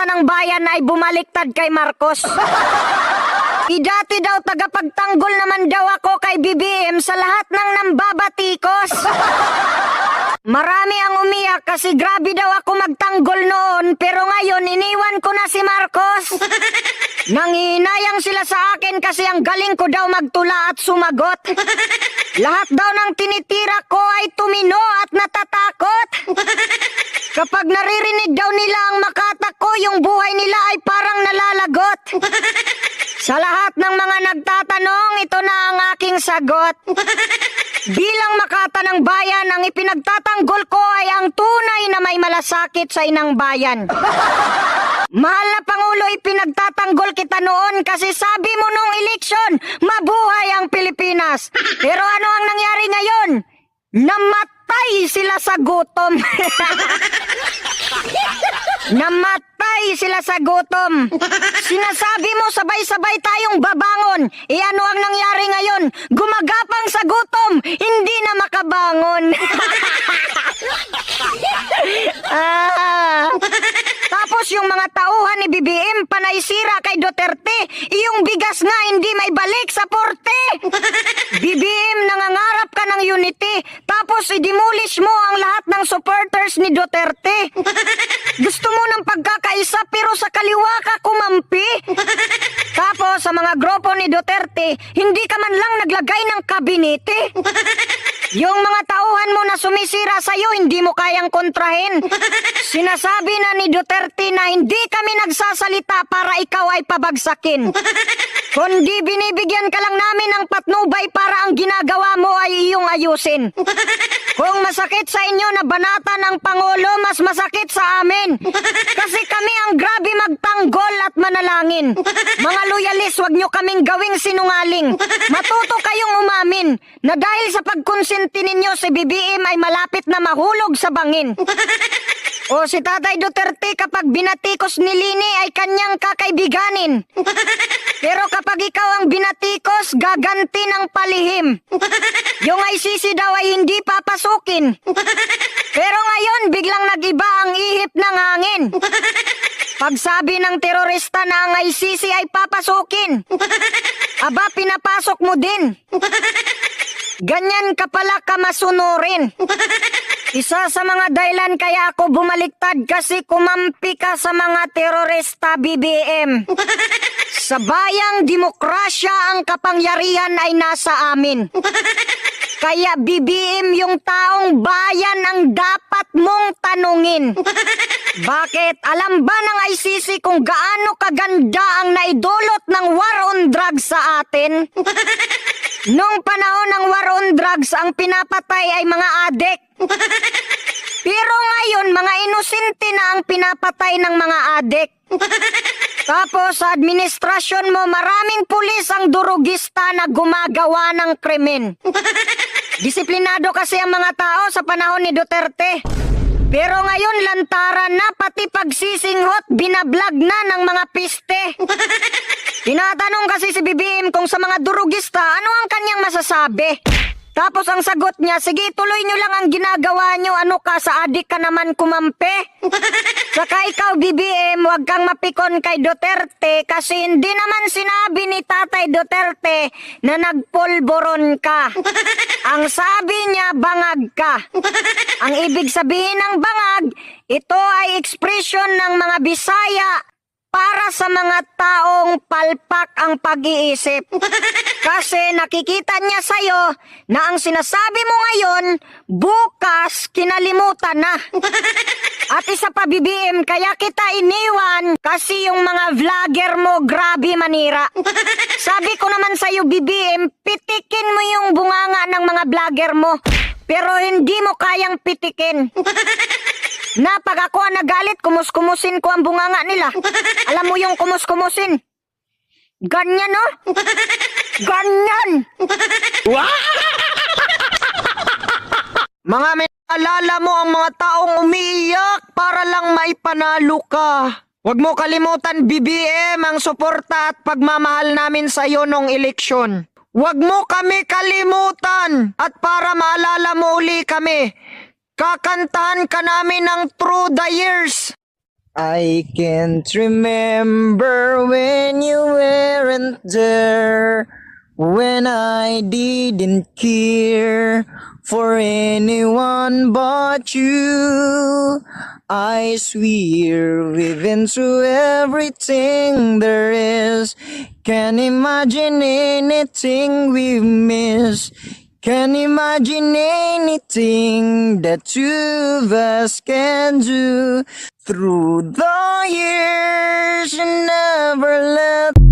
banata ng bayan ay bumaliktad kay Marcos. Dati daw tagapagtanggol naman daw ako kay BBM sa lahat ng nambabatikos. Marami ang umiyak kasi grabe daw ako magtanggol noon, pero ngayon iniwan ko na si Marcos. Nangihinayang sila sa akin kasi ang galing ko daw magtula at sumagot. Lahat daw ng tinitira ko ay tumino at natatakot. Kapag naririnig daw nila ang Makata ko, yung buhay nila ay parang nalalagot. Sa lahat ng mga nagtatanong, ito na ang aking sagot. Bilang Makata ng bayan, ang ipinagtatanggol ko ay ang tunay na may malasakit sa inang bayan. Mahal na Pangulo, ipinagtatanggol kita noon kasi sabi mo nung eleksyon, mabuhay ang Pilipinas. Pero ano ang nangyari ngayon? Namatay sila sa gutom. Namatay sila sa gutom. Sinasabi mo sabay-sabay tayong babangon. Ano ang nangyari ngayon? Gumagapang sa gutom, hindi na makabangon. Tapos yung mga tauhan ni BBM panay sira kay Duterte. Yung bigas nga hindi may balik sa porte. BBM, nangangarap ka ng unity, tapos i-demolish mo ang lahat ng supporters ni Duterte. Gusto mo ng pagkakaisa pero sa kaliwa ka kumampi. Tapos sa mga grupo ni Duterte, hindi ka man lang naglagay ng kabinete. Yung mga tauhan mo na sumisira sa'yo, hindi mo kayang kontrahin. Sinasabi na ni Duterte na hindi kami nagsasalita para ikaw ay pabagsakin. Kundi binibigyan ka lang namin ng patnubay para ang ginagawa mo ay iyong ayusin. Kung masakit sa inyo na banata ng Pangulo, mas masakit sa amin. Kasi kami ang grabe magtanggol at manalangin. Mga loyalis, wag nyo kaming gawing sinungaling. Matuto kayong umamin na dahil sa pagkonsinti ninyo si BBM ay malapit na mahulog sa bangin. O si Tatay Duterte kapag binatikos ni Lini ay kanyang kakaibiganin. Pero kapag ikaw ang binatikos, gaganti ng palihim. Yung ICC daw ay hindi papasukin. Pero ngayon, biglang nag-iba ang ihip ng hangin. Pagsabi ng terorista na ang ICC ay papasukin, aba, pinapasok mo din. Ganyan ka pala kamasunurin. Isa sa mga dahilan kaya ako bumaliktad kasi kumampi ka sa mga terorista, BBM. Sa bayang demokrasya ang kapangyarihan ay nasa amin. Kaya BBM, yung taong bayan ang dapat mong tanungin. Bakit? Alam ba ng ICC kung gaano kaganda ang naidulot ng war on drugs sa atin? Noong panahon ng war on drugs, ang pinapatay ay mga adik. Pero ngayon, mga inosente na ang pinapatay ng mga adik. Tapos sa administrasyon mo, maraming pulis ang durugista na gumagawa ng krimen. Disiplinado kasi ang mga tao sa panahon ni Duterte. Pero ngayon, lantaran na, pati pagsisinghot, binablog na ng mga piste. Tinatanong kasi si BBM kung sa mga durugista, ano ang kanyang masasabi? Tapos ang sagot niya, sige, tuloy nyo lang ang ginagawa nyo, ano ka, sa adik ka naman kumampi? Saka ikaw, BBM, huwag kang mapikon kay Duterte kasi hindi naman sinabi ni Tatay Duterte na nagpulboron ka. Ang sabi niya, bangag ka. Ang ibig sabihin ng bangag, ito ay ekspresyon ng mga Bisaya para sa mga taong palpak ang pag-iisip. Kasi nakikita niya sa'yo na ang sinasabi mo ngayon, bukas kinalimutan na. At isa pa, BBM, kaya kita iniwan kasi yung mga vlogger mo grabe manira. Sabi ko naman sa'yo, BBM, pitikin mo yung bunganga ng mga vlogger mo. Pero hindi mo kayang pitikin. Na pag ako ang nagalit, kumus-kumusin ko ang bunganga nila. Alam mo yung kumus-kumusin? Ganyan, no? Ganyan! Mga may alala mo ang mga taong umiiyak para lang maipanalo ka. Huwag mo kalimutan, BBM, ang suporta at pagmamahal namin sa iyo nung eleksyon. Huwag mo kami kalimutan at para maalala mo uli kami, kakantahan ka namin ng Through the Years. I can't remember when you weren't there, when I didn't care for anyone but you. I swear we've been through everything there is. Can't imagine anything we've missed. Can't imagine anything that two of us can do. Through the years, you never let